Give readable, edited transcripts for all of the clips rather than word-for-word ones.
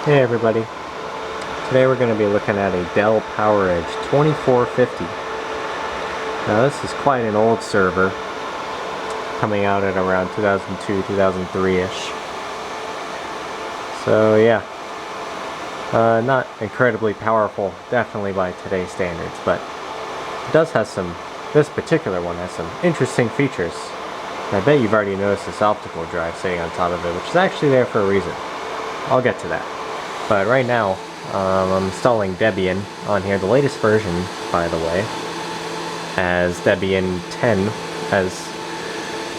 Hey everybody, today we're going to be looking at a Dell PowerEdge 2450. Now this is quite an old server, coming out at around 2002, 2003-ish. So yeah, not incredibly powerful, definitely by today's standards, but it does have this particular one has some interesting features. And I bet you've already noticed this optical drive sitting on top of it, which is actually there for a reason. I'll get to that. But right now, I'm installing Debian on here, the latest version, by the way, as Debian 10, as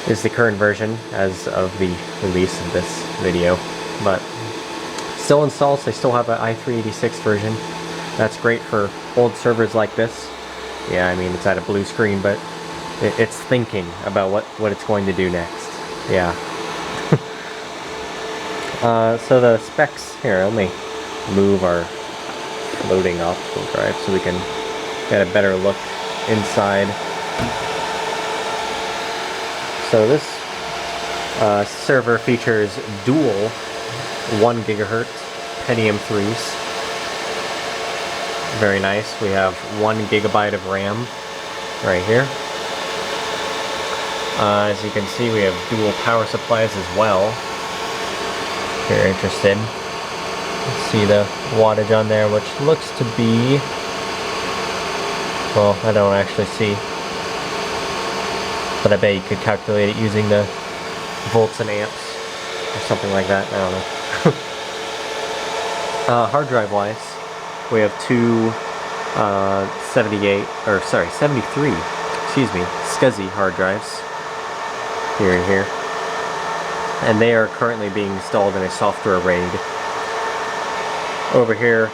is the current version as of the release of this video. But still installs, they still have an i386 version. That's great for old servers like this. Yeah, I mean, it's at a blue screen, but it's thinking about what it's going to do next. Yeah. So the specs here, let me move our floating optical drive so we can get a better look inside. So this server features dual 1 GHz Pentium IIIs. Very nice. We have 1 GB of RAM right here. As you can see, we have dual power supplies as well. If you're interested, see the wattage on there, which looks to be, well, I don't actually see, but I bet you could calculate it using the volts and amps or something like that. I don't know. Hard drive wise, we have two 73 SCSI hard drives here and here. And they are currently being installed in a software RAID. Over here,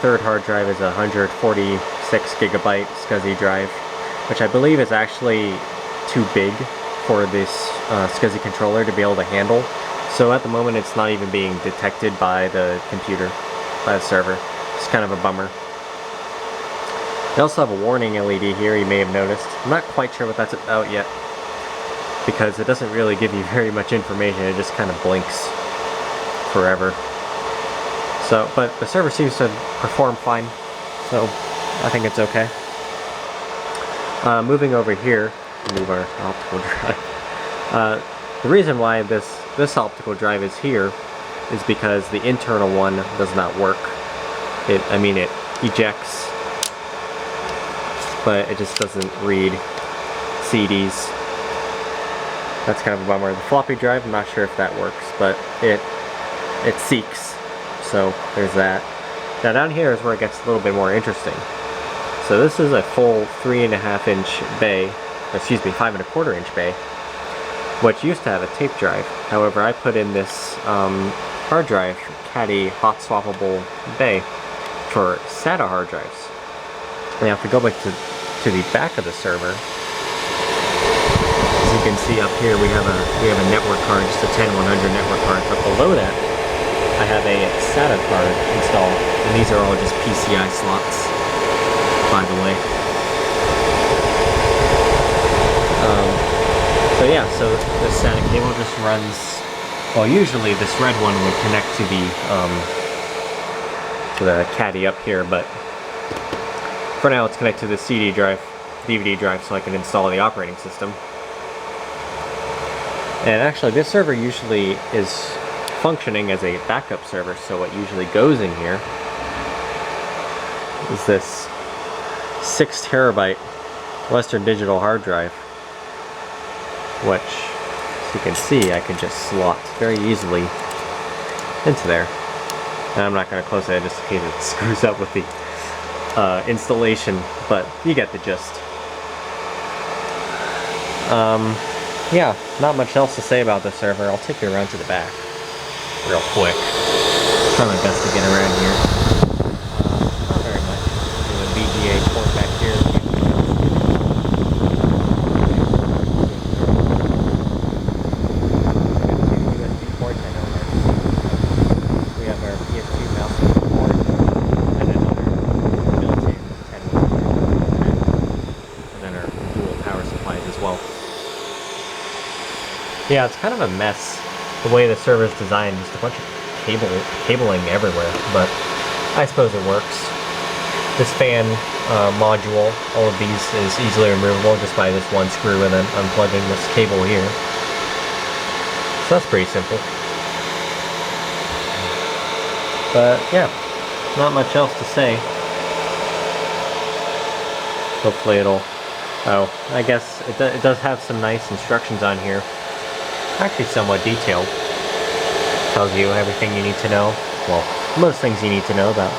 third hard drive is a 146 GB SCSI drive, which I believe is actually too big for this SCSI controller to be able to handle. So at the moment it's not even being detected by the computer, by the server. It's kind of a bummer. They also have a warning LED here, you may have noticed. I'm not quite sure what that's about yet, because it doesn't really give you very much information. It just kind of blinks forever. So, but the server seems to perform fine, so I think it's okay. Moving over here, move our optical drive. The reason why this optical drive is here is because the internal one does not work. It ejects, but it just doesn't read CDs. That's kind of a bummer. The floppy drive, I'm not sure if that works, but it seeks. So there's that. Now down here is where it gets a little bit more interesting. So this is a full 3.5 inch bay, excuse me, 5 1/4 inch bay, which used to have a tape drive. However, I put in this hard drive, caddy hot swappable bay for SATA hard drives. Now if we go back to the back of the server, as you can see up here, we have a network card, just a 10100 network card, but below that I have a SATA card installed, and these are all just PCI slots, by the way. So yeah, so the SATA cable just runs, well, usually this red one would connect to the caddy up here, but for now it's connected to the CD drive, DVD drive, so I can install the operating system. And actually this server usually is functioning as a backup server, so what usually goes in here is this 6 TB Western Digital hard drive, which, as you can see, I can just slot very easily into there. And I'm not going to close it just in case it screws up with the installation, but you get the gist. Yeah, not much else to say about this server. I'll take you around to the back real quick. Try my best to get around here. Not very much. There's a VGA port back here. USB ports, I know there. We have our PS2 mouse port, and another built-in 10 and then our dual power supplies as well. Yeah, it's kind of a mess the way the server is designed. Just a bunch of cabling everywhere, but I suppose it works. This fan module, all of these is easily removable just by this one screw and then unplugging this cable here. So that's pretty simple. But yeah, not much else to say. Hopefully it'll... Oh, I guess it does have some nice instructions on here. Actually somewhat detailed. Tells you everything you need to know. Well, most things you need to know about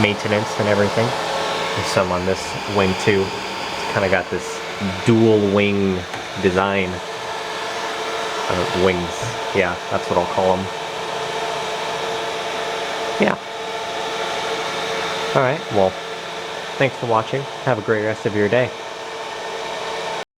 maintenance and everything. There's some on this wing too. It's kind of got this dual wing design. Wings. Yeah, that's what I'll call them. Yeah. Alright, well, thanks for watching. Have a great rest of your day.